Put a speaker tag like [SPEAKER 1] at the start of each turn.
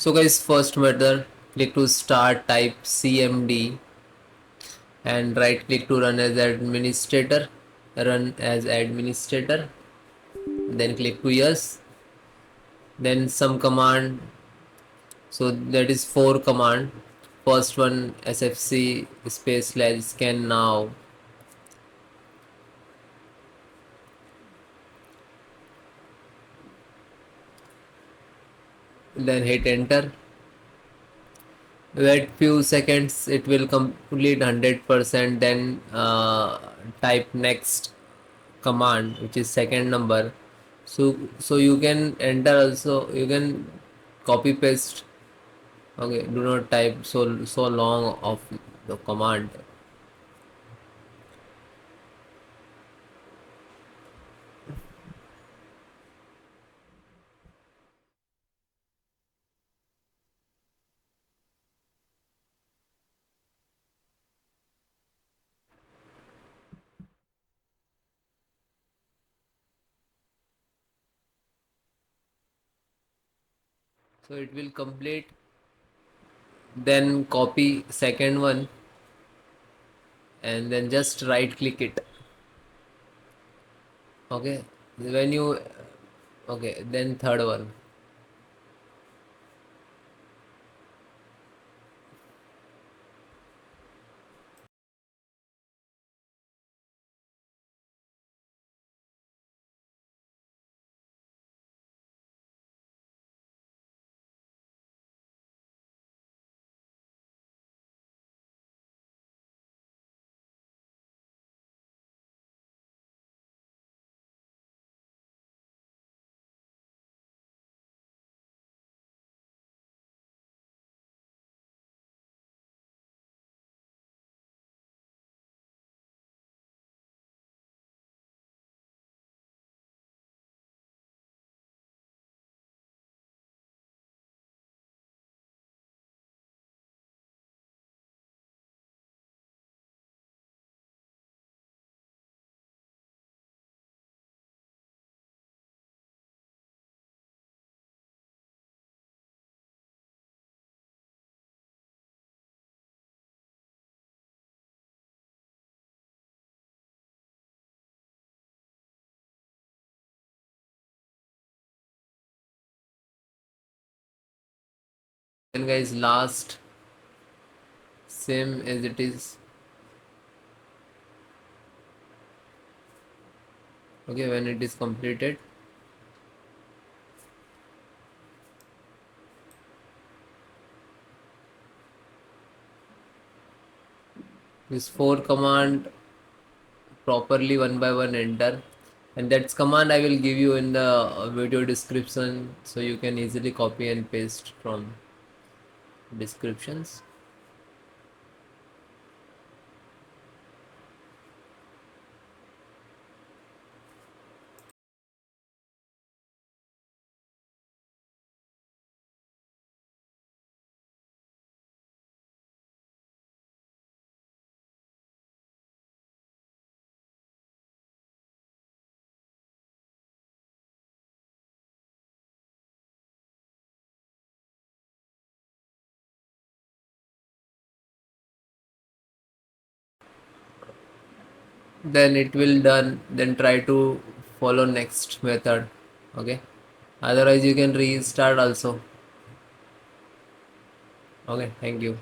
[SPEAKER 1] So guys, first method, click to start, type cmd and right click to run as administrator, then click to yes, then some command. So that is 4 command. First one, sfc space slash scan now, then hit enter. Wait few seconds, it will complete 100%. Then type next command, which is second number. So you can enter also, you can copy paste. Okay, do not type so long of the command. So it will complete. Then copy second one and then just right click it. Okay, when you, okay, then third one. Then guys, last, same as it is. Okay, when it is completed, this 4 command properly one by one enter, and that's command I will give you in the video description, so you can easily copy and paste from descriptions. Then it will done, then try to follow next method. Okay, otherwise you can restart also. Okay, thank you.